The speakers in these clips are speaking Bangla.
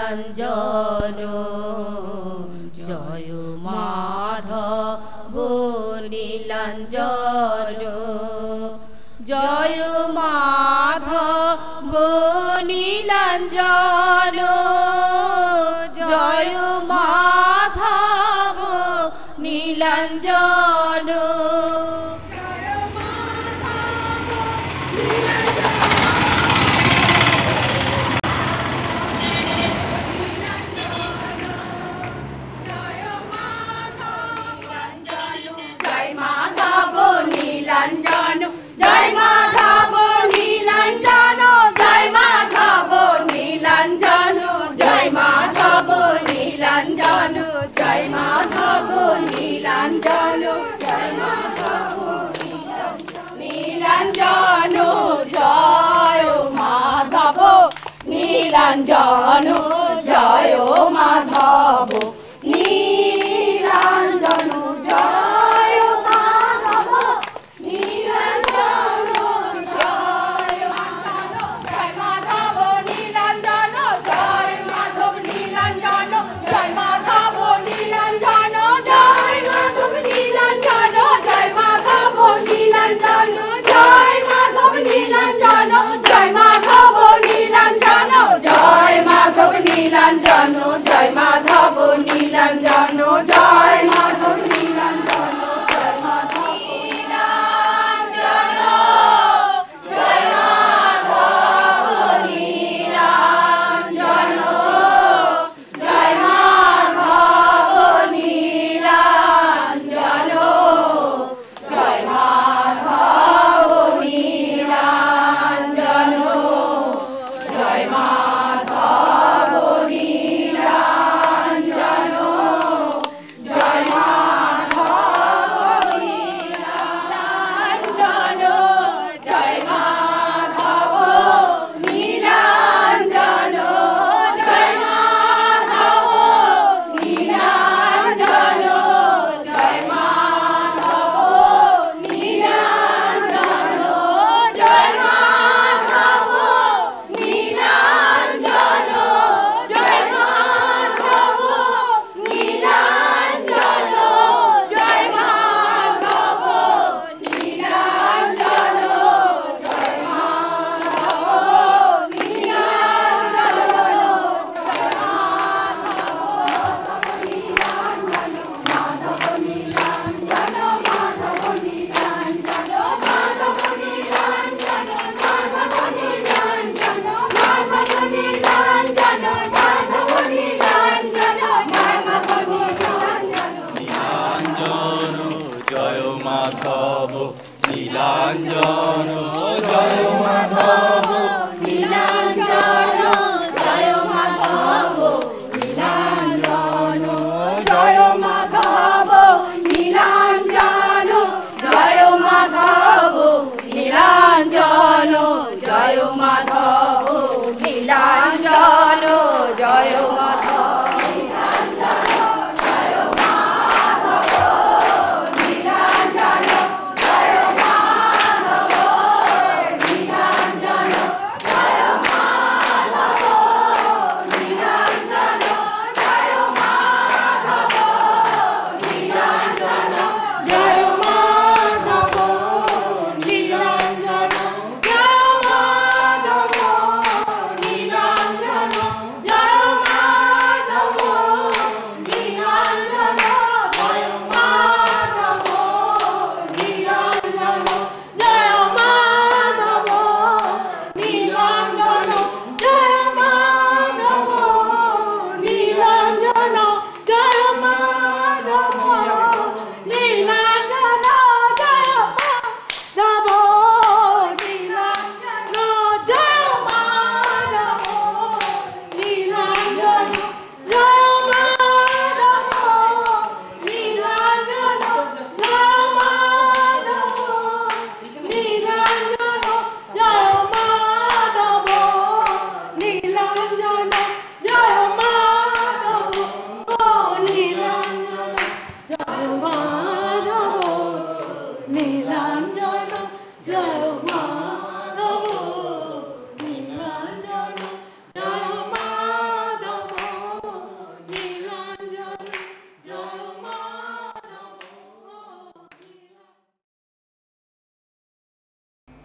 নীলাঞ্জনো জয় মাধব নীলাঞ্জনো জয় মাধব নীলাঞ্জনো জয় মাধব নীলাঞ্জনো জয় মাধব নীলাঞ্জনো জয় মাধব নীলাঞ্জনো জয় মাধব নীলাঞ্জনো জয় মাধব নীলাঞ্জনো জয় মাধব নীলাঞ্জনো জয় মাধব নীলাঞ্জনো জয় মাধব নীলাঞ্জনো জয় মাধব নীলাঞ্জনো জয় মাধব নীলাঞ্জনো জয় মাধব নীলাঞ্জনো জয় মাধব নীলাঞ্জনো জয় মাধব নীলাঞ্জনো জয় মাধব নীলাঞ্জনো জয় মাধব নীলাঞ্জনো জয় মাধব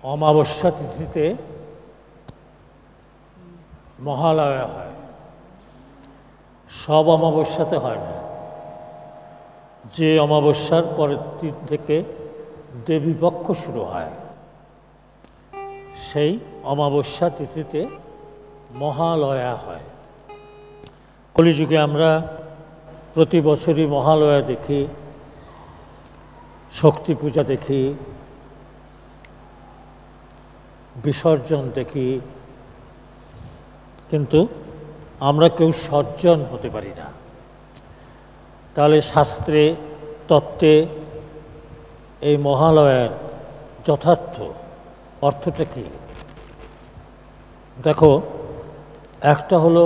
অমাবস্যা তিথিতে মহালয়া হয়। সব অমাবস্যাতে হয় না। যে অমাবস্যার পরের দিন থেকে দেবীপক্ষ শুরু হয়, সেই অমাবস্যা তিথিতে মহালয়া হয়। কলিযুগে আমরা প্রতি বছরই মহালয়া দেখি, শক্তি পূজা দেখি, বিসর্জন দেখি, কিন্তু আমরা কেউ সজ্জন হতে পারি না। তাহলে শাস্ত্রে, তত্ত্বে এই মহালয়ার যথার্থ অর্থটা কী? দেখো, একটা হলো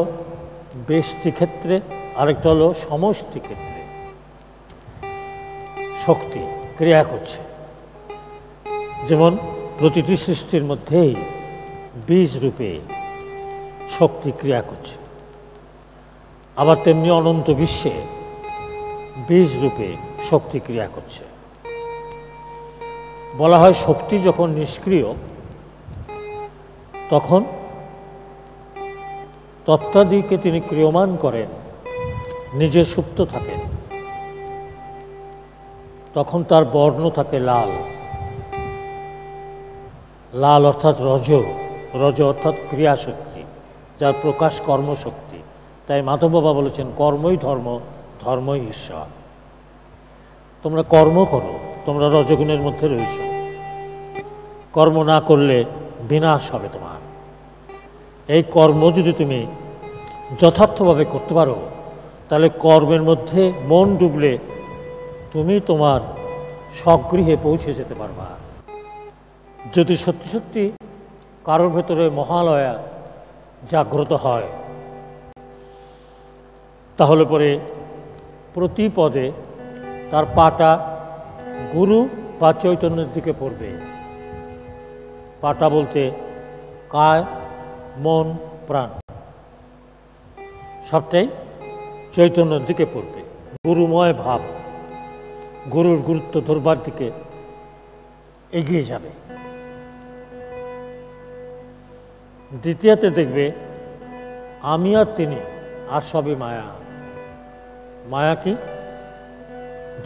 ব্যষ্টি ক্ষেত্রে, আরেকটা হলো সমষ্টি ক্ষেত্রে। শক্তি ক্রিয়া করছে, যেমন প্রতিটি সৃষ্টির মধ্যেই বীজ রূপে শক্তি ক্রিয়া করছে, আবার তেমনি অনন্ত বিশ্বে বীজ রূপে শক্তি ক্রিয়া করছে। বলা হয় শক্তি যখন নিষ্ক্রিয় তখন তত্ত্বাদিকে তিনি ক্রিয়মান করেন, নিজে সুপ্ত থাকেন, তখন তার বর্ণ থাকে লাল। লাল অর্থাৎ রজ, রজ অর্থাৎ ক্রিয়াশক্তি, যার প্রকাশ কর্মশক্তি। তাই মাধব বাবা বলেছেন, কর্মই ধর্ম, ধর্মই ঈশ্বর। তোমরা কর্ম করো, তোমরা রজগুণের মধ্যে রয়েছ। কর্ম না করলে বিনাশ হবে তোমার। এই কর্ম যদি তুমি যথার্থভাবে করতে পারো, তাহলে কর্মের মধ্যে মন ডুবলে তুমি তোমার স্বগৃহে পৌঁছে যেতে পারবা। যদি সত্যি সত্যি কারোর ভেতরে মহালয়া জাগ্রত হয়, তাহলে পরে প্রতি পদে তার পাটা গুরু বা চৈতন্যের দিকে পড়বে। পাটা বলতে কায়, মন, প্রাণ সবটাই চৈতন্যের দিকে পড়বে। গুরুময় ভাব, গুরুর গুরুত্ব ধরবার দিকে এগিয়ে যাবে। দ্বিতীয়তে দেখবে আমি আর তিনি আর সবই মায়া। মায়া কি?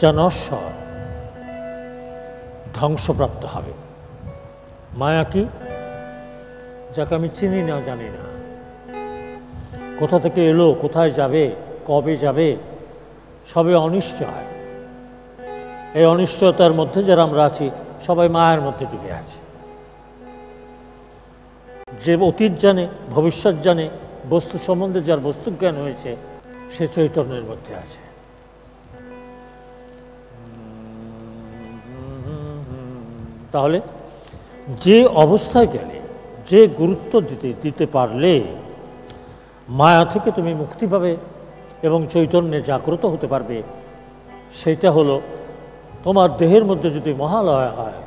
যা নশ্বর, ধ্বংসপ্রাপ্ত হবে। মায়া কি? যাকে আমি চিনি না, জানি না, কোথা থেকে এলো, কোথায় যাবে, কবে যাবে, সবে অনিশ্চয়। এই অনিশ্চয়তার মধ্যে যারা আমরা আছি, সবাই মায়ার মধ্যে ডুবে আছে। যে অতীত জানে, ভবিষ্যৎ জানে, বস্তু সম্বন্ধে যার বস্তুজ্ঞান হয়েছে, সে চৈতন্যের মধ্যে আছে। তাহলে যে অবস্থায় গেলে, যে গুরুত্ব দিতে পারলে মায়া থেকে তুমি মুক্তি পাবে এবং চৈতন্যে জাগ্রত হতে পারবে, সেটা হলো তোমার দেহের মধ্যে যদি মহালয়া হয়,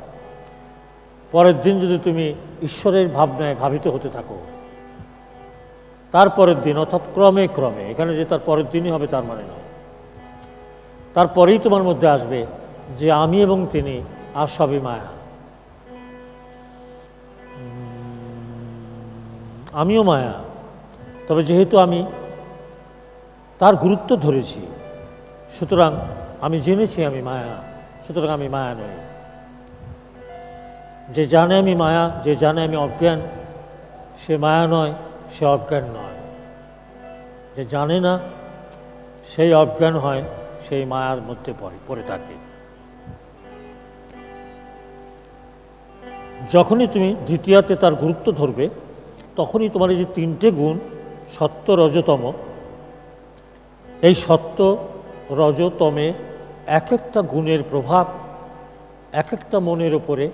পরের দিন যদি তুমি ঈশ্বরের ভাবনায় ভাবিত হতে থাকো, তারপরের দিন অর্থাৎ ক্রমে ক্রমে, এখানে যে তার পরের দিনই হবে তার মানে নয়, তারপরেই তোমার মধ্যে আসবে যে আমি এবং তিনি আর সবই মায়া। আমিও মায়া, তবে যেহেতু আমি তার গুরুত্ব ধরেছি, সুতরাং আমি জেনেছি আমি মায়া, সুতরাং আমি মায়া নই। যে জানে আমি মায়া, যে জানে আমি অজ্ঞান, সে মায়া নয়, সে অজ্ঞান নয়। যে জানে না সেই অজ্ঞান হয়, সেই মায়ার মধ্যে পড়ে থাকে। যখনই তুমি দ্বিতীয়াতে তার গুরুত্ব ধরবে, তখনই তোমার এই যে তিনটে গুণ, সত্য, রজতম, এই সত্য রজতমে এক একটা গুণের প্রভাব এক একটা মনের উপরে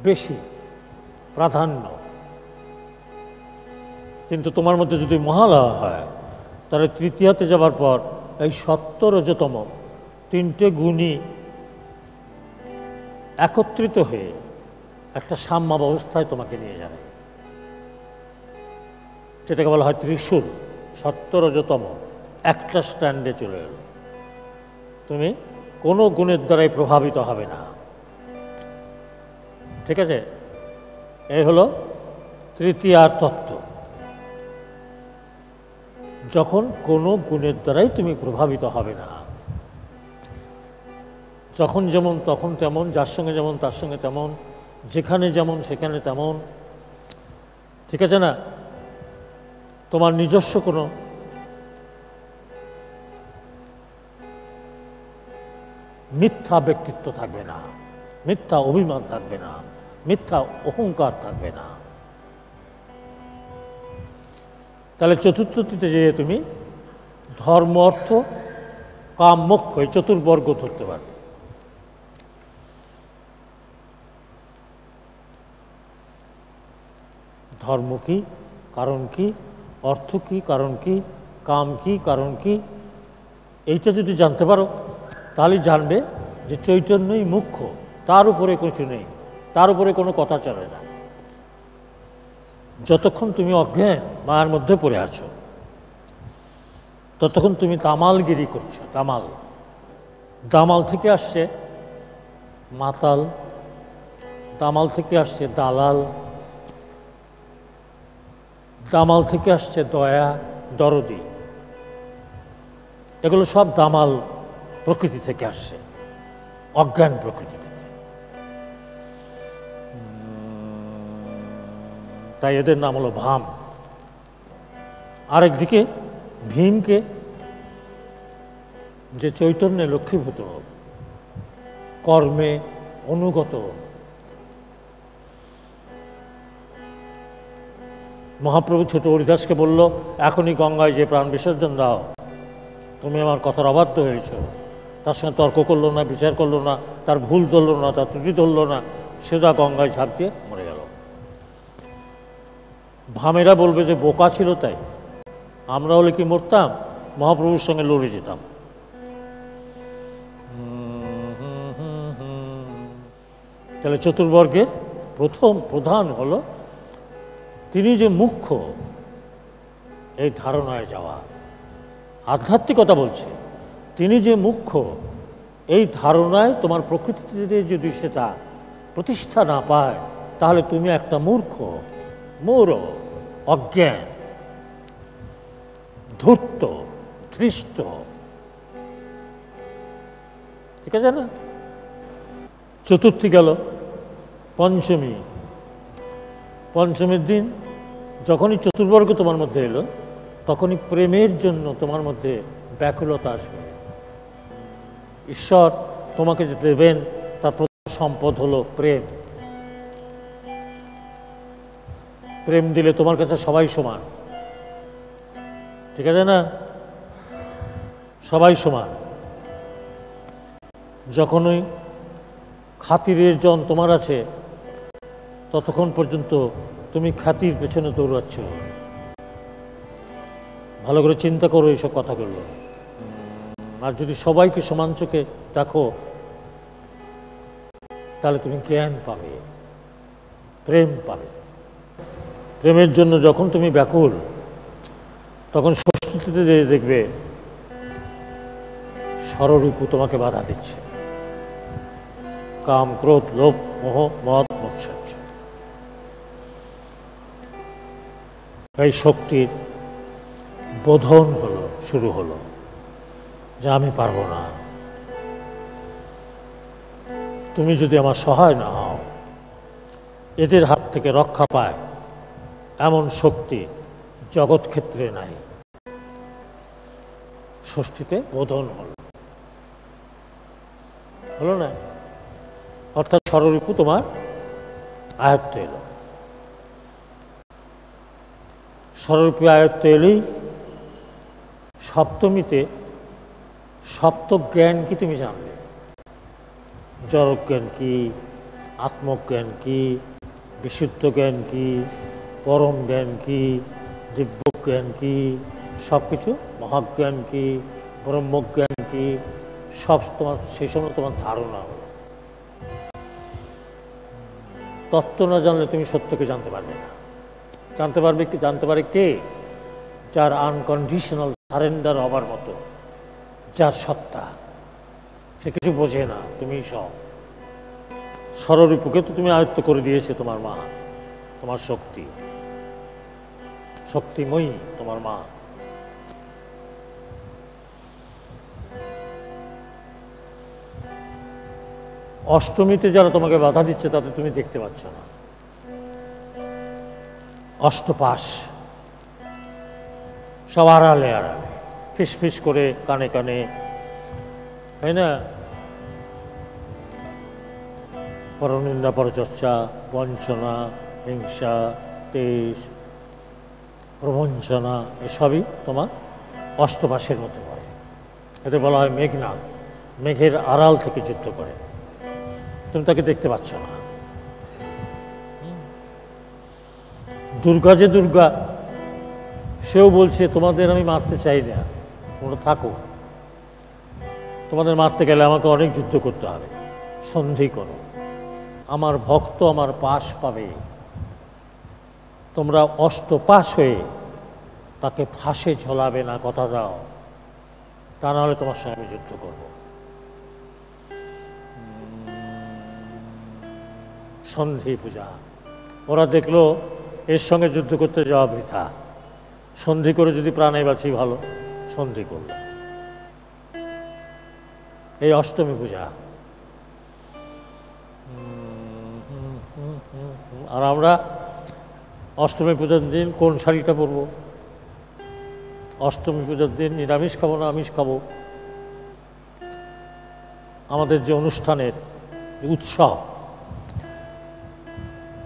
বেশি প্রাধান্য। কিন্তু তোমার মধ্যে যদি মহালয়া হয়, তাহলে তৃতীয়াতে যাবার পর এই সত্য, রজতম তিনটে গুণই একত্রিত হয়ে একটা সাম্যাবস্থায় তোমাকে নিয়ে যাবে, যেটাকে বলা হয় ত্রিশূল। সত্য, রজতম একটা স্ট্যান্ডে চলে এলো। তুমি কোনো গুণের দ্বারাই প্রভাবিত হবে না। ঠিক আছে? এই হলো তৃতীয়ার তত্ত্ব। যখন কোনো গুণের দ্বারাই তুমি প্রভাবিত হবে না, যখন যেমন তখন তেমন, যার সঙ্গে যেমন তার সঙ্গে তেমন, যেখানে যেমন সেখানে তেমন, ঠিক আছে না? তোমার নিজস্ব কোনো মিথ্যা ব্যক্তিত্ব থাকবে না, মিথ্যা অভিমান থাকবে না, মিথ্যা অহংকার থাকবে না। তাহলে চতুর্থটিতে যেয়ে তুমি ধর্ম, অর্থ, কাম, মোক্ষ এই চতুর্বর্গ ধরতে পারবে। ধর্ম কি, কারণ কি, অর্থ কি, কারণ কি, কাম কি, কারণ কি, এইটা যদি জানতে পারো তাহলে জানবে যে চৈতন্যই মুখ্য, তার উপরে কিছু নেই, তার উপরে কোনো কথা চলে না। যতক্ষণ তুমি অজ্ঞান মায়ার মধ্যে পড়ে আছো ততক্ষণ তুমি দামালগিরি করছো। দামাল, দামাল থেকে আসছে মাতাল, দামাল থেকে আসছে দালাল, দামাল থেকে আসছে দয়া, দরদি। এগুলো সব দামাল প্রকৃতি থেকে আসছে, অজ্ঞান প্রকৃতি থেকে। তাই এদের নাম হলো ভাম। আরেকদিকে ভীমকে, যে চৈতন্যে লক্ষ্মীভূত, কর্মে অনুগত, মহাপ্রভু ছোট হরিদাসকে বলল, এখনই গঙ্গায় যে প্রাণ বিসর্জন দাও, তুমি আমার কথার অবাধ্য হয়েছ। তার সঙ্গে তর্ক করলো না, বিচার করলো না, তার ভুল ধরলো না, তার ত্রুটি ধরলো না, সোজা গঙ্গায় ঝাঁপ দিয়ে মরে গেল। ভামেরা বলবে যে বোকা ছিল তাই, আমরা হলে কি মরতাম? মহাপ্রভুর সঙ্গে লড়ে যেতাম। তাহলে চতুর্বর্গের প্রথম প্রধান হলো তিনি যে মুখ্য, এই ধারণায় যাওয়া। আধ্যাত্মিকতা বলছে তিনি যে মুখ্য, এই ধারণায় তোমার প্রকৃতিতে যদি সেটা প্রতিষ্ঠা না পায় তাহলে তুমি একটা মূর্খ, মূঢ়, অজ্ঞান, ধূর্ত, ধৃষ্ট। ঠিক আছে না? চতুর্থী গেল, পঞ্চমী। পঞ্চমীর দিন যখনই চতুর্বর্গ তোমার মধ্যে এলো তখনই প্রেমের জন্য তোমার মধ্যে ব্যাকুলতা আসবে। ঈশ্বর তোমাকে যে দেবেন তার প্রথম সম্পদ হলো প্রেম। প্রেম দিলে তোমার কাছে সবাই সমান। ঠিক আছে না? সবাই সমান। যখনই খাতিরের জন তোমার আছে ততক্ষণ পর্যন্ত তুমি খ্যাতির পেছনে দৌড়াচ্ছ। ভালো করে চিন্তা করো এইসব কথাগুলো। আর যদি সবাইকে সমান চোখে দেখো তাহলে তুমি জ্ঞান পাবে, প্রেম পাবে। প্রেমের জন্য যখন তুমি ব্যাকুল তখন ষষ্ঠীতে দেখবে ষড়রিপু তোমাকে বাধা দিচ্ছে। কাম, ক্রোধ, লোভ, মোহ, মদ, মৎসর্য। এই শক্তির বোধন হলো, শুরু হলো যে আমি পারবো না। তুমি যদি আমার সহায় না হও, এদের হাত থেকে রক্ষা পায় এমন শক্তি জগৎ ক্ষেত্রে নাই। ষষ্ঠীতে বোধন হলো, হলো না? অর্থাৎ ষড়রিপু তোমার আয়ত্তে এলো। ষড়রিপু আয়ত্তে এলেই সপ্তমীতে সপ্তক জ্ঞান কি তুমি জানবে। জড়জ্ঞান কি, আত্মজ্ঞান কি, বিশুদ্ধ জ্ঞান কি, পরম জ্ঞান কি, দিব্য জ্ঞান কি, সব কিছু, মহাজ্ঞান কি, ব্রহ্মজ্ঞান কি, সব তোমার সেই সময় তোমার ধারণা হলো। তত্ত্ব না জানলে তুমি সত্যকে জানতে পারবে না। জানতে পারে কে? যার আনকন্ডিশনাল সারেন্ডার হবার মতো, যার সত্তা, সে কিছু বোঝে না, তুমি সব। ষড়রিপুকে তো তুমি আয়ত্ত করে দিয়েছে তোমার মা, তোমার শক্তি, শক্তিময়ী তোমার মা। অষ্টমীতে যারা তোমাকে বাধা দিচ্ছে তাতে তুমি দেখতে পাচ্ছ না। অষ্টপাশ সব আড়ালে আড়ালে ফিসফিস করে কানে কানে, তাই না? পরনিন্দা, পরচর্চা, বঞ্চনা, হিংসা, তেজ, প্রবঞ্চনা এসবই তোমার অষ্টপাশের মধ্যে পড়ে। এতে বলা হয় মেঘনাদ, মেঘের আড়াল থেকে যুদ্ধ করে, তুমি তাকে দেখতে পাচ্ছ না। দুর্গা যে দুর্গা, সেও বলছে তোমাদের আমি মারতে চাই না, তোমরা থাকো, তোমাদের মারতে গেলে আমাকে অনেক যুদ্ধ করতে হবে, সন্ধি করো, আমার ভক্ত আমার পাশ পাবে, তোমরা অষ্টপাশ হয়ে তাকে ফাঁসে ঝোলাবে না, কথা দাও, তা নাহলে তোমার সঙ্গে আমি যুদ্ধ করব। সন্ধি পূজা, ওরা দেখলো এর সঙ্গে যুদ্ধ করতে যাওয়া বৃথা, সন্ধি করে যদি প্রাণে বাঁচি ভালো, সন্ধি করল। এই অষ্টমী পূজা। আর আমরা অষ্টমী পূজার দিন কোন শাড়িটা পরব? অষ্টমী পূজার দিন নিরামিষ খাবো না আমিষ খাবো? আমাদের যে অনুষ্ঠানের উৎসব,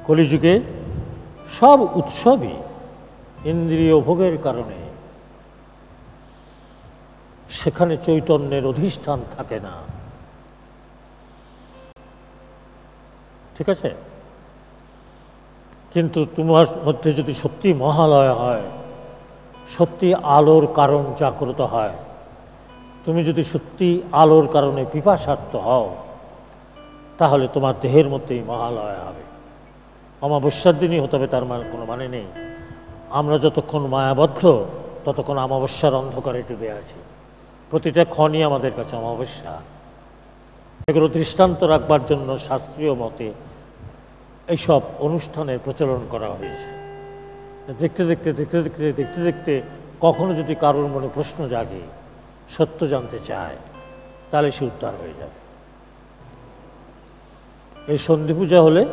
কলিযুগে সব উৎসবই ইন্দ্রিয় ভোগের কারণে, সেখানে চৈতন্যের অধিষ্ঠান থাকে না, ঠিক আছে? কিন্তু তোমার মধ্যে যদি সত্যি মহালয় হয়, সত্যি আলোর কারণ জাগ্রত হয়, তুমি যদি সত্যি আলোর কারণে পিপাসার্ত হও, তাহলে তোমার দেহের মধ্যেই মহালয় হবে। অমাবস্যার দিনই হতে হবে তার কোনো মানে নেই। আমরা যতক্ষণ মায়াবদ্ধ ততক্ষণ অমাবস্যার অন্ধকারে ডুবে আছি। প্রতিটা ক্ষণই আমাদের কাছে অমাবস্যা। এগুলো দৃষ্টান্ত রাখবার জন্য শাস্ত্রীয় মতে এইসব অনুষ্ঠানের প্রচলন করা হয়েছে। দেখতে দেখতে দেখতে দেখতে দেখতে দেখতে কখনো যদি কারোর মনে প্রশ্ন জাগে, সত্য জানতে চায়, তাহলে সে উদ্ধার হয়ে যাবে। এই সন্ধি পূজা হলে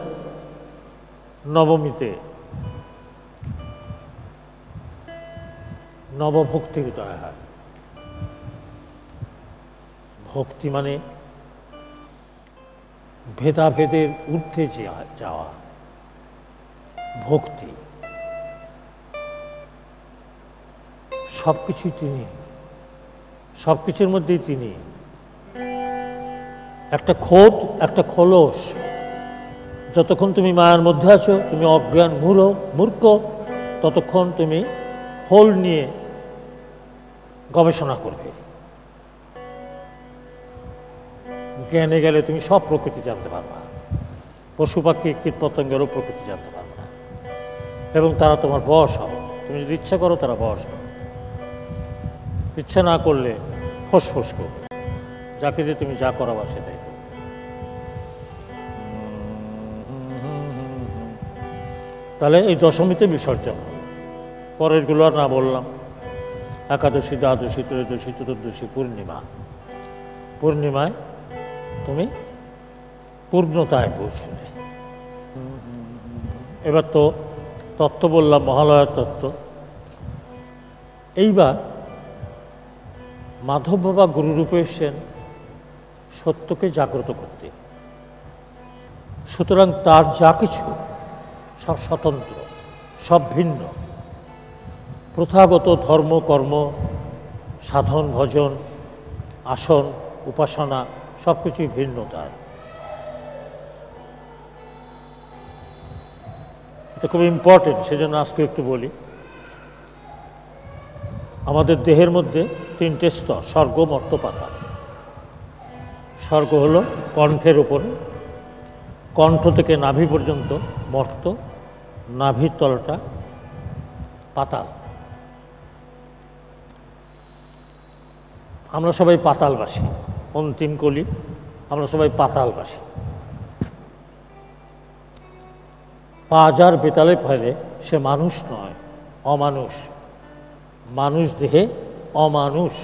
নবমীতে নবভক্তির উদয় হয়। ভক্তি মানে ভেদাভেদের ঊর্ধ্বে যাওয়া, ভক্তি। সবকিছুই তিনি, সবকিছুর মধ্যেই তিনি। একটা খোদ, একটা খোলস। যতক্ষণ তুমি মায়ার মধ্যে আছো, তুমি অজ্ঞান মূর্খ, ততক্ষণ তুমি খোল নিয়ে গবেষণা করবে। জ্ঞানে গেলে তুমি সব প্রকৃতি জানতে পারবা, পশু পাখি কীট পতঙ্গেরও প্রকৃতি জানতে পারবা, এবং তারা তোমার বশ হবে। তুমি যদি ইচ্ছা করো তারা বশ হবে, ইচ্ছা না করলে ফোঁস করবে। যাকে দিয়ে তুমি যা করাবা সেটাই করবে। তাহলে এই দশমীতে বিসর্জন, পরেরগুলো আর না বললাম। একাদশী, দ্বাদশী, ত্রয়োদশী, চতুর্দশী, পূর্ণিমা। পূর্ণিমায় তুমি পূর্ণতায় পৌঁছবে। এবার তো তত্ত্ব বললাম, মহালয়ার তত্ত্ব। এইবার মাধব বাবা গুরুরূপে এসেছেন সত্যকে জাগ্রত করতে। সুতরাং তার যা কিছু সব স্বতন্ত্র, সব ভিন্ন। প্রথাগত ধর্ম, কর্ম, সাধন, ভজন, আসন, উপাসনা সব কিছুই ভিন্ন তার। এটা খুব ইম্পর্টেন্ট, সেজন্য আজকে একটু বলি। আমাদের দেহের মধ্যে তিনটে স্তর, স্বর্গ, মর্ত্য, পাতাল। স্বর্গ হলো কণ্ঠের উপরে, কণ্ঠ থেকে নাভি পর্যন্ত মর্ত্য, নাভির তলটা পাতাল। আমরা সবাই পাতালবাসী, অন্তিম কলি, আমরা সবাই পাতালবাসী। পা যার বেতালে ফেলে সে মানুষ নয়, অমানুষ। মানুষ দেহে অমানুষ।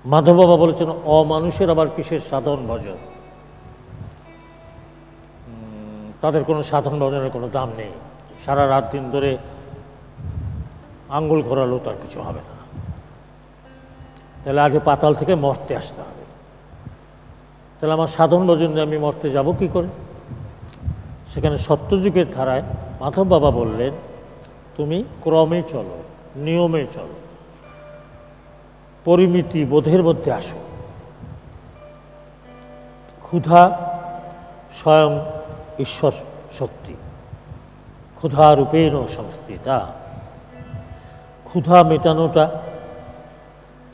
মাধব বাবা বলেছেন অমানুষের আবার কিসের সাধন ভজন, তাদের কোনো সাধন ভজনের কোনো দাম নেই। সারা রাত দিন ধরে আঙ্গুল ঘোরালেও তার কিছু হবে না। তাহলে আগে পাতাল থেকে মর্তে আসতে হবে। তাহলে আমার সাধন ভজন দিয়ে আমি মর্তে যাব কি করে? সেখানে সত্যযুগের ধারায় মাধব বাবা বললেন তুমি ক্রমে চলো, নিয়মে চলো, পরিমিতি বোধের মধ্যে আসো। ক্ষুধা স্বয়ং ঈশ্বর শক্তি, ক্ষুধা রূপেণ সংস্থিতা। ক্ষুধা মেটানোটা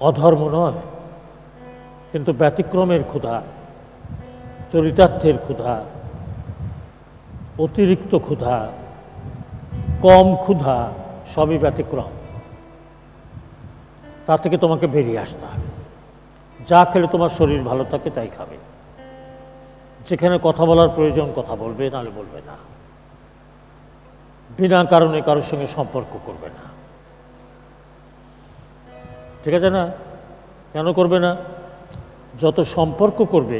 অধর্ম নয়, কিন্তু ব্যতিক্রমের ক্ষুধা, চরিতার্থের ক্ষুধা, অতিরিক্ত ক্ষুধা, কম ক্ষুধা সবই ব্যতিক্রম। তা থেকে তোমাকে বেরিয়ে আসতে হবে। যা খেলে তোমার শরীর ভালো থাকে তাই খাবে। যেখানে কথা বলার প্রয়োজন কথা বলবে, নাহলে বলবে না। বিনা কারণে কারোর সঙ্গে সম্পর্ক করবে না, ঠিক আছে না? কেন করবে না? যত সম্পর্ক করবে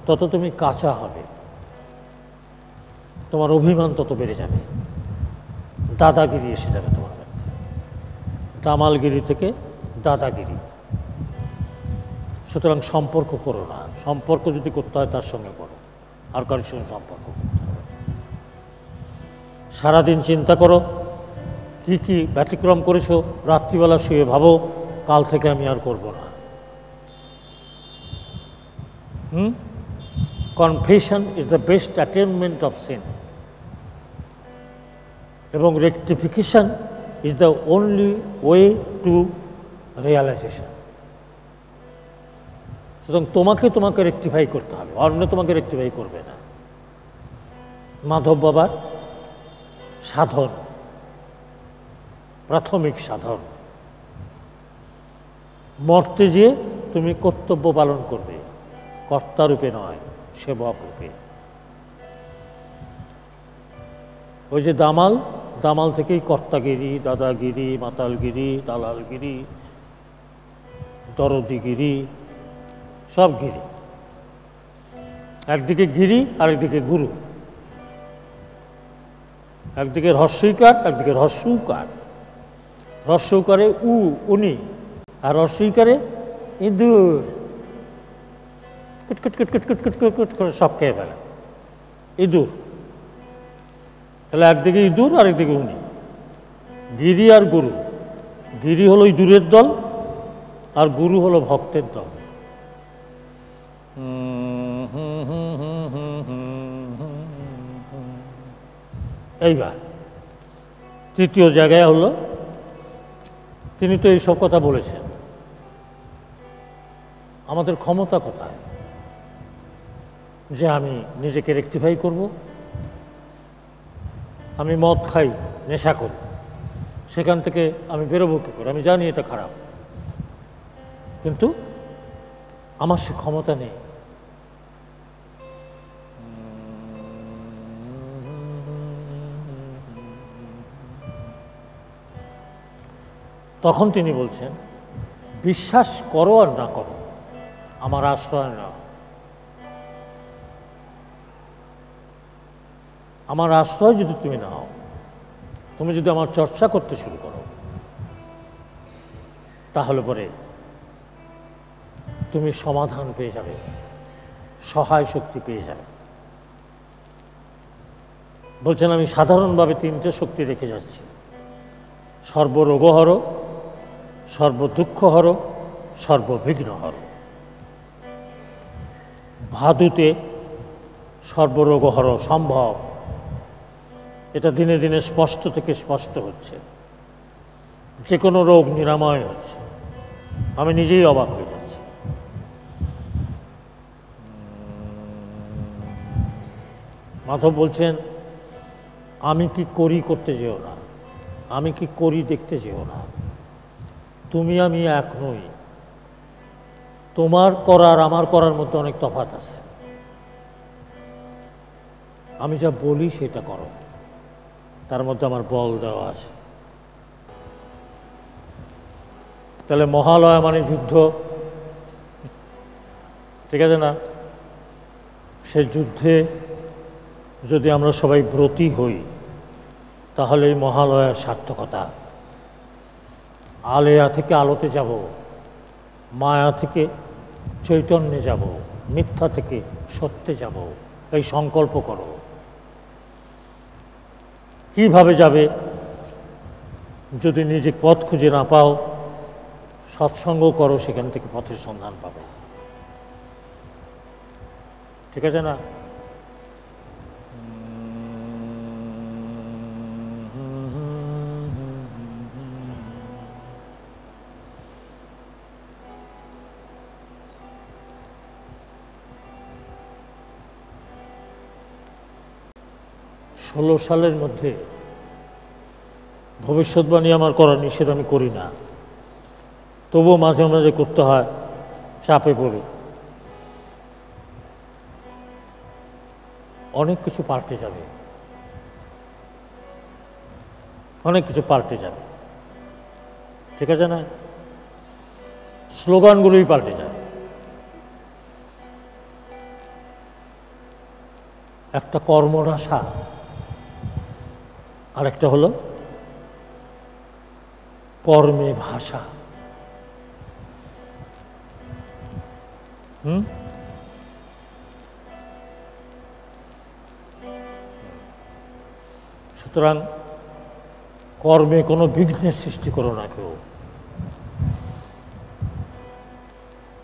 তত তুমি কাঁচা হবে, তোমার অভিমান তত বেড়ে যাবে, দাদাগিরি এসে যাবে তোমার মধ্যে। দামালগিরি থেকে দাদাগিরি। সুতরাং সম্পর্ক করো না। সম্পর্ক যদি করতে হয় তার সঙ্গে করো, আর কারোর সঙ্গে সম্পর্ক করতে হবে। সারাদিন চিন্তা করো কি কি ব্যতিক্রম করেছো, রাত্রিবেলা শুয়ে ভাবো কাল থেকে আমি আর করব না। Confession is the best attainment of sin, এবং rectification is the only way to realization. সুতরাং তোমাকে রেকটিফাই করতে হবে, অন্য তোমাকে রেকটিফাই করবে না। মাধব বাবার সাধন, প্রাথমিক সাধন, মর্তে যেয়ে তুমি কর্তব্য পালন করবে, কর্তারূপে নয়, সেবক রূপে। ওই যে দামাল থেকেই কর্তাগিরি, দাদাগিরি, মাতালগিরি, দালালগিরি, দরদিগিরি, সব গিরি। একদিকে গিরি আরেকদিকে গুরু, একদিকে হ্রস্বইকার একদিকে হ্রস্বউকার। হ্রস্বউকারে উনি, আর হ্রস্বইকারে ইঁদুর, কুটকুট কুটকুট কুটকুট কুটকুট করে সব খেয়ে ফেলে ইঁদুর। তাহলে একদিকে ইঁদুর আর একদিকে উনি, গিরি আর গুরু। গিরি হলো ইঁদুরের দল আর গুরু হলো ভক্তের দল। এইবার তৃতীয় জায়গায় হলো, তিনি তো এইসব কথা বলেছেন, আমাদের ক্ষমতা কোথায় যে আমি নিজেকে রেকটিফাই করব? আমি মদ খাই, নেশা করি, সেখান থেকে আমি বেরোবো কী করে? আমি জানি এটা খারাপ, কিন্তু আমার সে ক্ষমতা নেই। তখন তিনি বলছেন বিশ্বাস করো আর না করো, আমার আশ্রয় নাও। আমার আশ্রয় যদি তুমি নাও, তুমি যদি আমার চর্চা করতে শুরু করো, তাহলে পরে তুমি সমাধান পেয়ে যাবে, সহায় শক্তি পেয়ে যাবে। বলছেন আমি সাধারণভাবে তিনটে শক্তি রেখে যাচ্ছি: সর্বরোগহর, সর্বদুঃখহর, সর্ববিঘ্নহর। ভাদুতে সর্বরোগহর সম্ভব, এটা দিনে দিনে স্পষ্ট থেকে স্পষ্ট হচ্ছে। যে কোনো রোগ নিরাময় হচ্ছে, আমি নিজেই অবাক হয়ে যাচ্ছি। মাধব বলছেন আমি কি করি করতে যেও না, আমি কি করি দেখতে যেও না। তুমি আমি এক নই, তোমার করার আমার করার মধ্যে অনেক তফাৎ আছে। আমি যা বলি সেটা করো, তার মধ্যে আমার বল দেওয়া আছে। তাহলে মহালয়া মানে যুদ্ধ, ঠিক আছে না? সে যুদ্ধে যদি আমরা সবাই ব্রতী হই তাহলে এই মহালয়ার সার্থকতা। আলেয়া থেকে আলোতে যাব, মায়া থেকে চৈতন্যে যাব, মিথ্যা থেকে সত্যে যাব, এই সংকল্প করো। কিভাবে যাবে? যদি নিজে পথ খুঁজে না পাও, সৎসঙ্গ করো, সেখান থেকে পথের সন্ধান পাবে। ঠিক আছে না? ষোলো সালের মধ্যে ভবিষ্যৎবাণী আমার করা নিষেধ, আমি করি না, তবুও মাঝে মাঝে করতে হয়, চাপে পড়ে। অনেক কিছু পাল্টে যাবে, অনেক কিছু পাল্টে যাবে, ঠিক আছে না? স্লোগানগুলোই পাল্টে যাবে। একটা কর্মনাশা, আর একটা হলো কর্মে ভাষা। সুতরাং কর্মে কোনো বিঘ্নের সৃষ্টি করো না কেউ।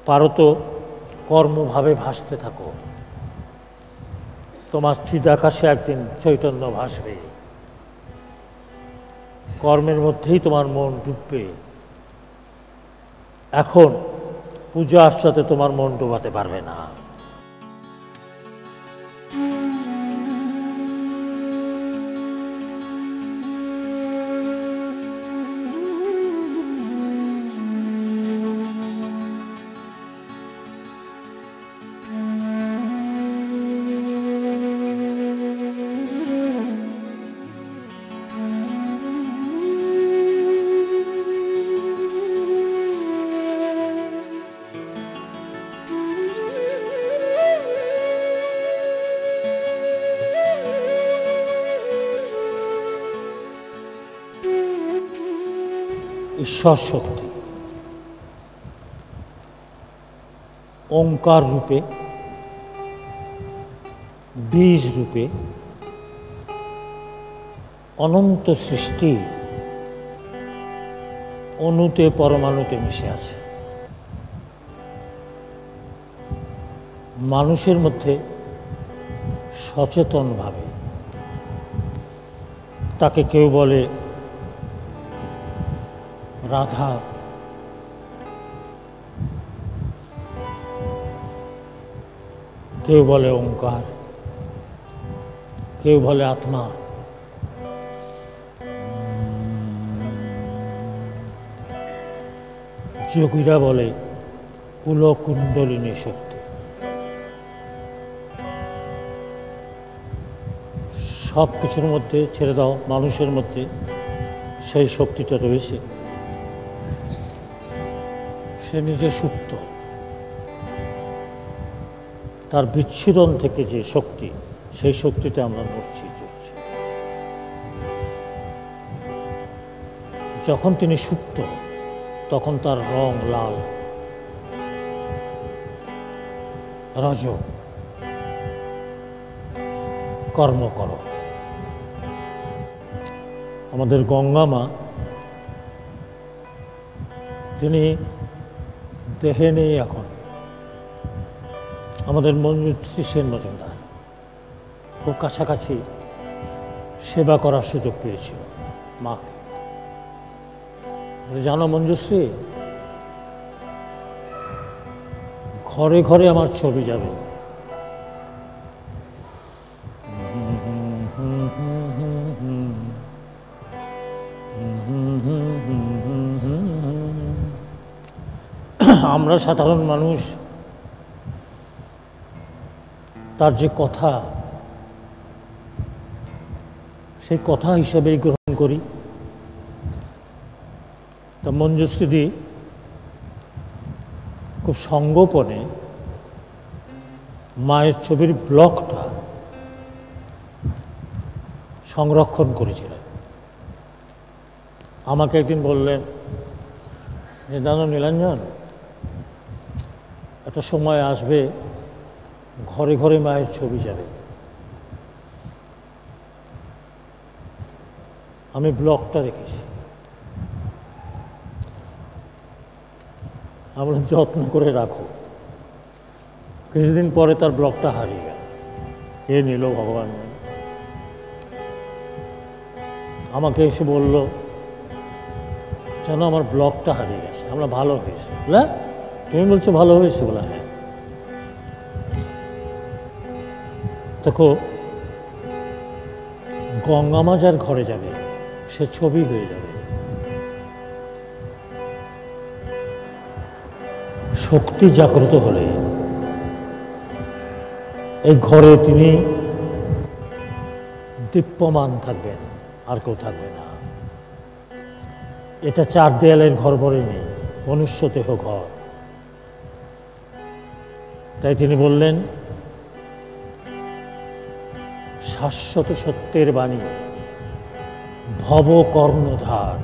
পারো তো কর্মভাবে ভাসতে থাকো, তোমার চিদাকাশে একদিন চৈতন্য ভাসবে, কর্মের মধ্যেই তোমার মন ডুববে। এখন পূজা আশ্চাতে তোমার মন ডোবাতে পারবে না। ঈশ্বর শক্তি ওঙ্কার রূপে, বীজ রূপে অনন্ত সৃষ্টি অণুতে পরমাণুতে মিশে আছে। মানুষের মধ্যে সচেতনভাবে, তাকে কেউ বলে রাধা, কেউ বলে ওঙ্কার, কেউ বলে আত্মা, যোগীরা বলে কুলকুণ্ডলিনী শক্তি। সব কিছুর মধ্যে ছেড়ে দাও, মানুষের মধ্যে সেই শক্তিটা রয়েছে। সে নিজে সুপ্ত, তার বিচ্ছিরণ থেকে যে শক্তি, সেই শক্তিতে আমরা নড়ছি চড়ছি। যখন তিনি সুপ্ত, তখন তার রং লাল, রজ। কর্ম করো। আমাদের গঙ্গা মা, তিনি দেহে নেই এখন, আমাদের মঞ্জুশ্রী সেন মজুমদার খুব কাছাকাছি সেবা করার সুযোগ পেয়েছিল মাকে। জানো মঞ্জুশ্রী, ঘরে ঘরে আমার ছবি যাবে। আমরা সাধারণ মানুষ, তার যে কথা, সেই কথা হিসেবেই গ্রহণ করি। তা মঞ্জুশ্রীদি খুব সঙ্গোপনে মায়ের ছবির ব্লকটা সংরক্ষণ করেছিলেন। আমাকে একদিন বললেন যে জানো নীলাঞ্জন, একটা সময় আসবে ঘরে ঘরে মায়ের ছবি যাবে, আমি ব্লকটা রেখেছি। আমরা যত্ন করে রাখো। কিছুদিন পরে তার ব্লকটা হারিয়ে গেল, কে নিল ভগবান জানে। আমাকে এসে বলল যেন আমার ব্লকটা হারিয়ে গেছে। আমরা ভালো হয়েছে বলে, তুমি বলছো ভালো হয়েছে বলে, হ্যাঁ। দেখো, গঙ্গা মা যার ঘরে যাবে সে ছবি হয়ে যাবে। শক্তি জাগ্রত হলে এই ঘরে তিনি দীপ্যমান থাকবেন, আর কেউ থাকবে না। এটা চার দেয়ালের ঘর ভরে নেই, মনুষ্যদেহ ঘর। তাই তিনি বললেন, শাশ্বত সত্যের বাণী ভব কর্ণধার,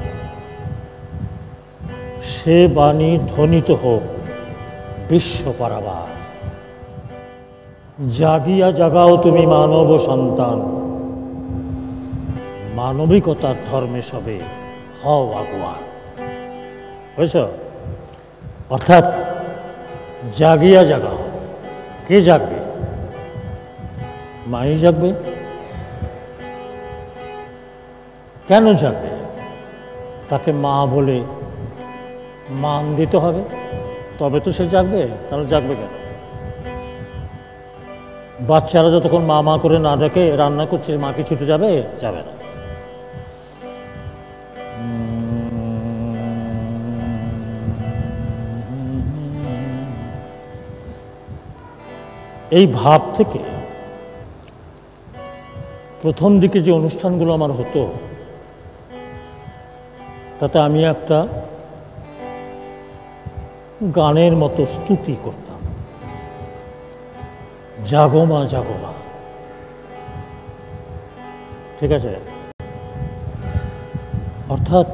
সে বাণী ধ্বনিত হোক বিশ্ব পারাবার। জাগিয়া জাগাও তুমি মানব সন্তান, মানবিকতার ধর্মে সবে হও আগুয়ান। বুঝছ? অর্থাৎ জাগিয়া জাগাও। কে জাগবে? মাই জাগবে। কেন জাগবে? তাকে মা বলে মান দিতে হবে, তবে তো সে জাগবে। তাহলে জাগবে কেন? বাচ্চারা যতক্ষণ মা মা করে না ডাকে, রান্না করছে, মা কি ছুটে যাবে? যাবে না। এই ভাব থেকে প্রথম দিকে যে অনুষ্ঠানগুলো আমার হতো, তাতে আমি একটা গানের মতো স্তুতি করতাম, জাগো মা জাগো মা। ঠিক আছে? অর্থাৎ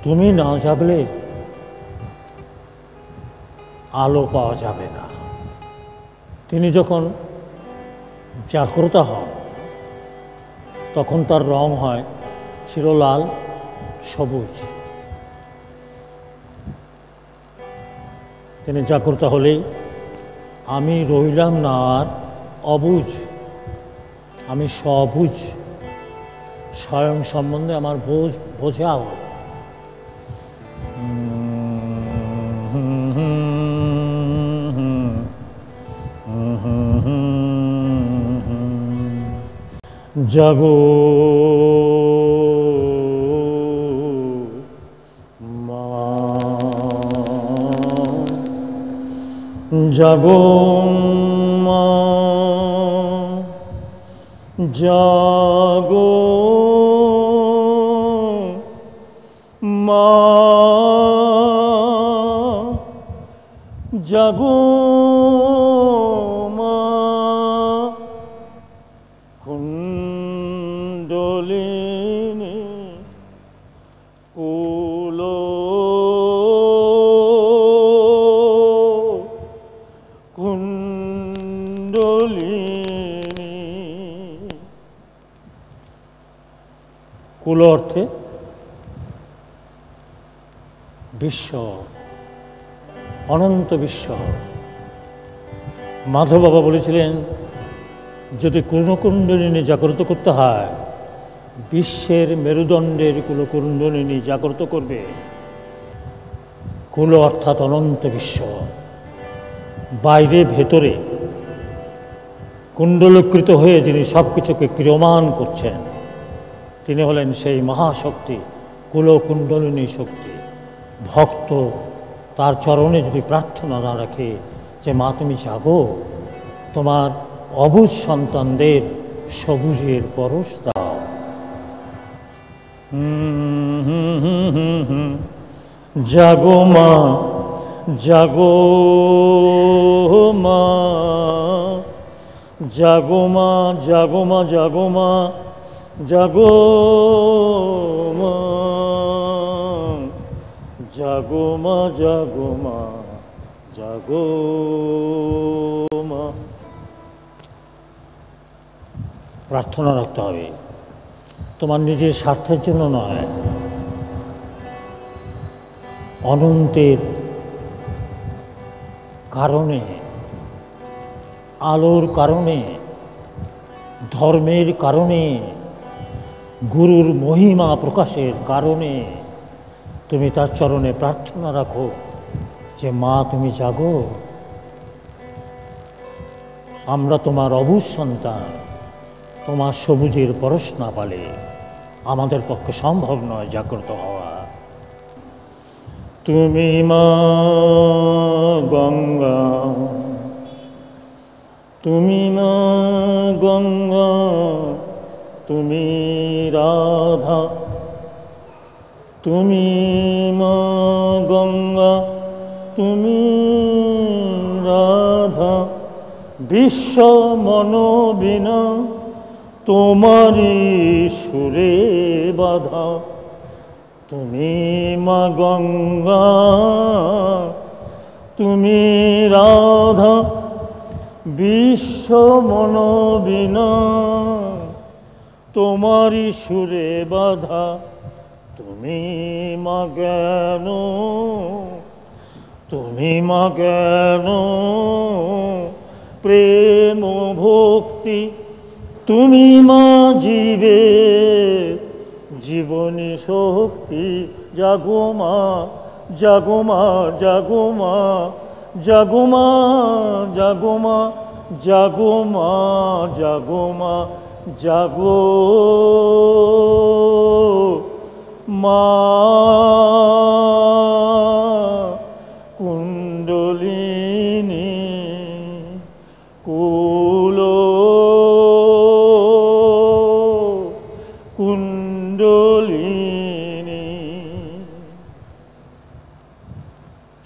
তুমি না জাগলে আলো পাওয়া যাবে না। তিনি যখন জাগ্রত হন তখন তার রং হয় চিরলাল সবুজ। তিনি জাগ্রত হলেই আমি রইলাম না আর অবুঝ, আমি সবুজ। স্বয়ং সম্বন্ধে আমার বোঝাও। জাগো মা, জাগো মা, জাগো মা, জাগো মা। কুণ্ডলিনী কুল কুণ্ডলিনী। কুল অর্থে বিশ্ব, অনন্ত বিশ্ব। মাধব বাবা বলেছিলেন, যদি কুলকুণ্ডলিনী জাগ্রত করতে হয়, বিশ্বের মেরুদণ্ডের কুলকুণ্ডলিনী জাগ্রত করবে। কুল অর্থাৎ অনন্ত বিশ্ব, বাইরে ভেতরে কুণ্ডলীকৃত হয়ে যিনি সব কিছুকে ক্রিয়মান করছেন, তিনি হলেন সেই মহাশক্তি, কুলকুণ্ডলিনী শক্তি। ভক্ত তার চরণে যদি প্রার্থনা না রাখে যে মা তুমি জাগো, তোমার অবুঝ সন্তানদের সবুজের পরশ দাও। জাগো মা, জাগো মা, জাগো মা, জাগো মা, জাগো মা, জাগো মা, জাগো মা, জাগো মা, জাগো মা। প্রার্থনা রাখতে হবে, তোমার নিজের স্বার্থের জন্য নয়, অনন্তের কারণে, আলোর কারণে, ধর্মের কারণে, গুরুর মহিমা প্রকাশের কারণে তুমি তার চরণে প্রার্থনা রাখো যে মা তুমি জাগো, আমরা তোমার অবুঝ সন্তান, তোমার সবুজের পরশ না পালে আমাদের পক্ষে সম্ভব নয় জাগ্রত হওয়া। তুমি মা গঙ্গা, তুমি মা গঙ্গা, তুমি রাধা, তুমি মা গঙ্গা, তুমি রাধা, বিশ্ব মনোবিনা তোমারি সুরে বাধা। তুমি মা গঙ্গা, তুমি রাধা, বিশ্ব মনোবিনা তোমারি সুরে বাধা। তুমি মা জ্ঞান, তুমি মা জ্ঞান, প্রেম ভক্তি, তুমি মা জীবে জীবনী শক্তি। জাগো মা, জাগো মা, জাগো মা, জাগো মা, জাগো মা, জাগো মা, জাগো মা, জাগো মা। কুণ্ডলিনী কুল কুণ্ডলিনী,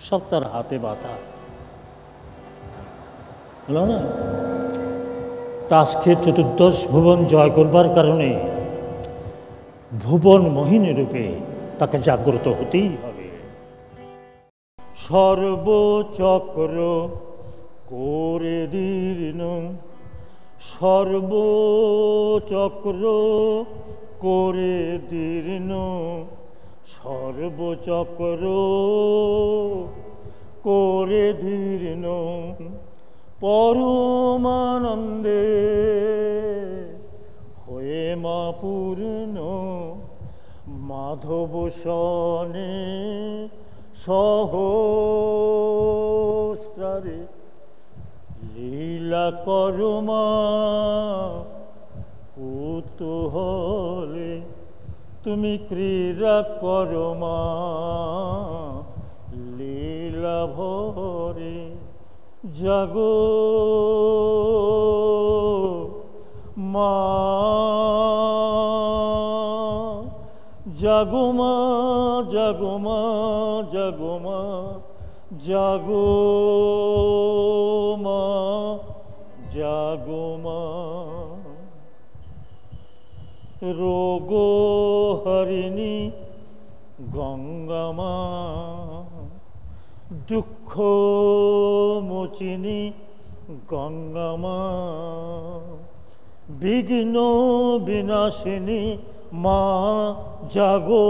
সব তার হাতে বাঁধা, হলো না? তাসকে চতুর্দশ ভুবন জয় করবার কারণে ভুবন মোহিনী রূপে তাকে জাগ্রত হতেই হবে। সর্বচক্র করে দীর্ণ, সর্বচক্র করে দীর্ণ, সর্বচক্র করে দীর্ণ, পরমানন্দে হয়ে মা পূর্ণ। মাধব সনে সহস্রারে লীলা করো মা কুতূহলে। তুমি ক্রীড়া করো মা লীলা ভরে। জাগো মা, জাগো মা, জাগো মা, জাগো মা, জাগো মা, জাগো মা। রোগ হরিণী গঙ্গা মা, দুঃখ মোচিনী গঙ্গা মা, বিঘ্ন বিনাশিনী মা জাগো,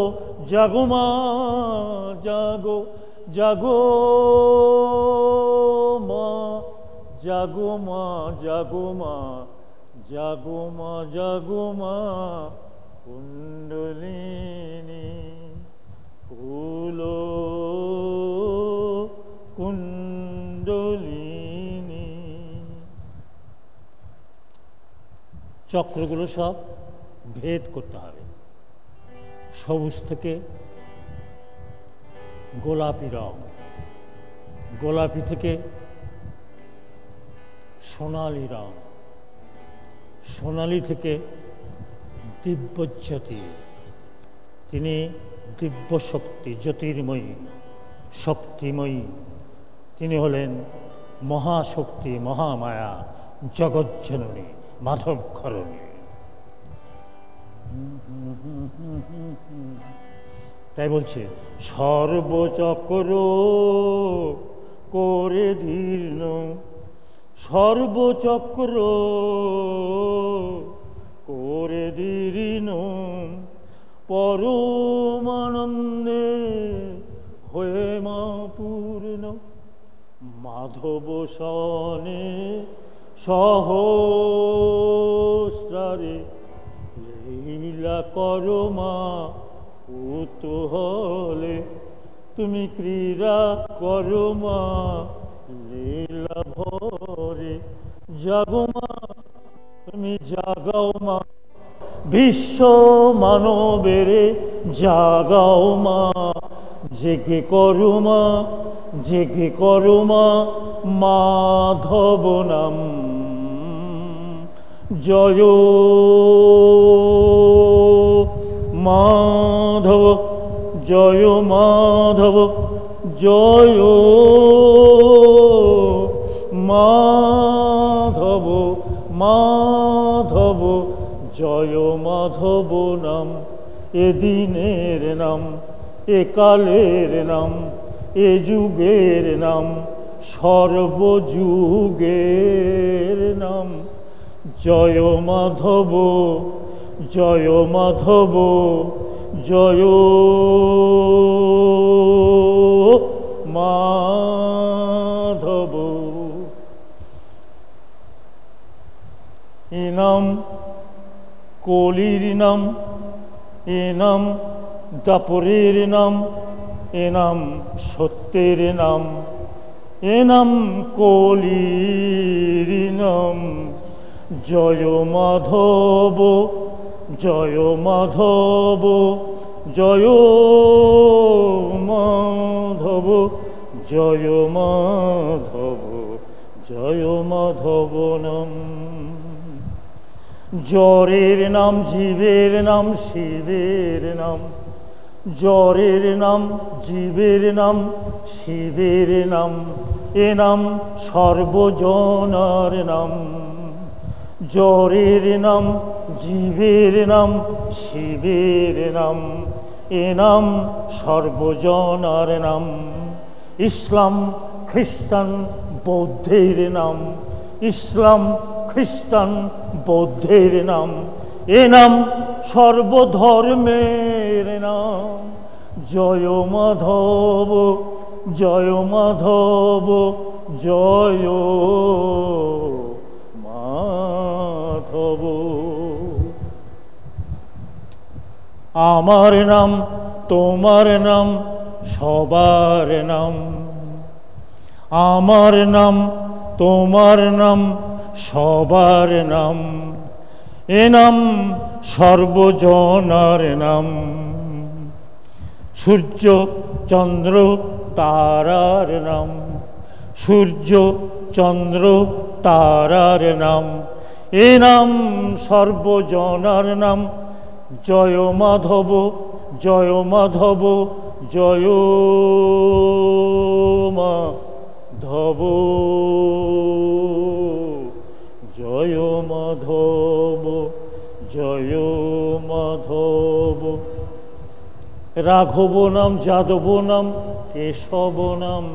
জাগো মা, জাগো, জাগো মা, জাগো মা, জাগো মা, জাগো মা, জাগো মা। কুণ্ডলিনী কুল কুণ্ডলিনী। চক্রগুলো সব ভেদ করতে হবে। সবুজ থেকে গোলাপি রং, গোলাপি থেকে সোনালি রং, সোনালী থেকে দিব্যজ্যোতি, তিনি দিব্য শক্তি, জ্যোতির্ময়ী, শক্তিময়ী। তিনি হলেন মহাশক্তি, মহামায়া, জগজ্জননী, মাধবঘরণী। তাই বলছে সর্বচক্র করে দীর্ণ, সর্বচক্র করে দীর্ণ, পরমানন্দে হয়ে মা পূর্ণ। মাধব সনে সহস্রারে লীলা করো মা কুতূহলে। তুমি ক্রীড়া করো মা লীলা ভরে। জাগো মা, তুমি জাগাও মা বিশ্ব মানবেরে, জাগাও মা, জেগে করো মা, জেগে করো মা মাধব নাম। জয় মাধব, জয় মাধব, জয় মাধব, মাধব, জয় মাধব নাম। এ দিনের নাম, এ কালের নাম, এ যুগের নাম, সর্বযুগের নাম। জয় মাধব, জয় মাধব, জয় মাধব। এ নাম কলির নাম, এ নাম দাপরের নাম, এ নাম সত্যের নাম, এ নাম কলির নাম। জয় মাধব, জয় মাধব, জয় মাধব, জয় মাধব, জয় মাধব নাম। জ্বরের নাম, জীবের নাম, শিবের নাম। জ্বরের নাম, জীবের নাম, শিবের নাম, এ নাম সর্বজনার নাম। জ্বরের নাম, জীবের নাম, শিবের নাম, এ নাম সর্বজনার নাম। ইসলাম, খ্রিস্টান, বৌদ্ধের নাম। ইসলাম, খ্রিস্টান, বৌদ্ধের নাম, এ নাম সর্বধর্মের নাম। জয় মাধব, জয় মাধব, জয় মাধব। আমার নাম, তোমার নাম, সবার নাম। আমার নাম, তোমার নাম, সবার নাম, এ নাম সর্বজনার নাম। সূর্য, চন্দ্র, তারার নাম। সূর্য, চন্দ্র, তারার নাম, এ নাম সর্বজনার নাম। জয় মাধব, জয় মাধব, জয় মাধব, জয় মাধব, জয় মাধব। রাঘব নাম, যাদব নাম, কেশব নাম।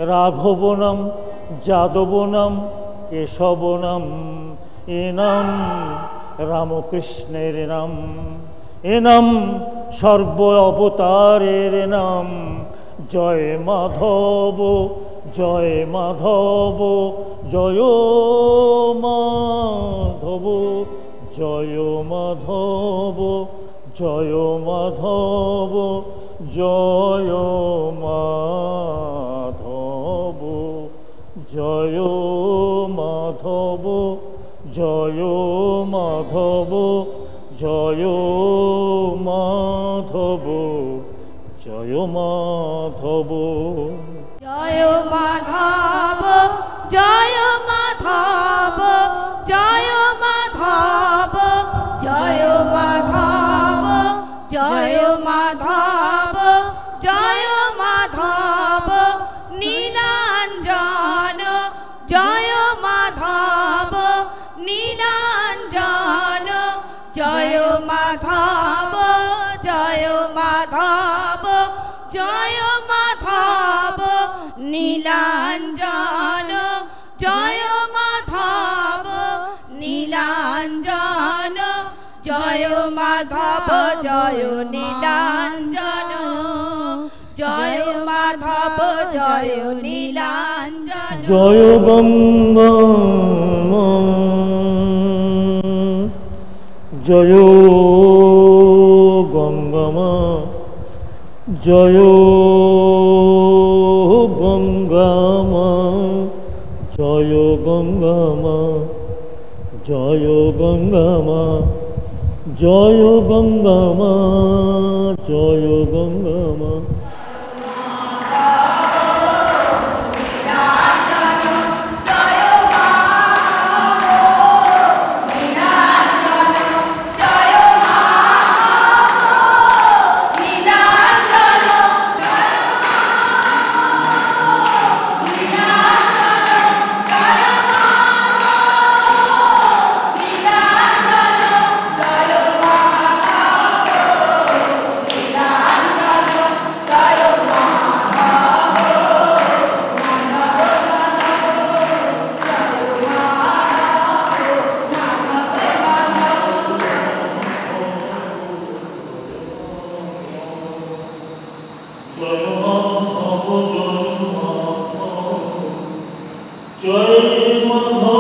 রাঘব নাম, যাদব নাম, কেশব নাম, এ নাম রামকৃষ্ণের নাম। এ নাম সর্ব অবতারের নাম। জয় মাধব, জয় মাধব, জয় মাধব, জয় মাধব, জয় মাধব, জয় মাধব, জয় মাধব, জয় মাধব, জয় মাধব, জয় মাধব। জয় মাধব, জয় মাধব, জয় মাধব। জয় মাধব জয় মাধব জয় মাধব নীলাঞ্জন জয় মাধব নীলাঞ্জন জয় মাধব জয় মাধব জয় মাধব নীলাঞ্জন জয় মাধব নীলাঞ্জন জয় মাধব জয় নীলাঞ্জন জয় মাধব জয় নীলাঞ্জন জয় গঙ্গা জয় গঙ্গামা জয় গঙ্গামা জয় গঙ্গামা জয় গঙ্গামা জয় গঙ্গামা জয় গঙ্গামা জয় মাধব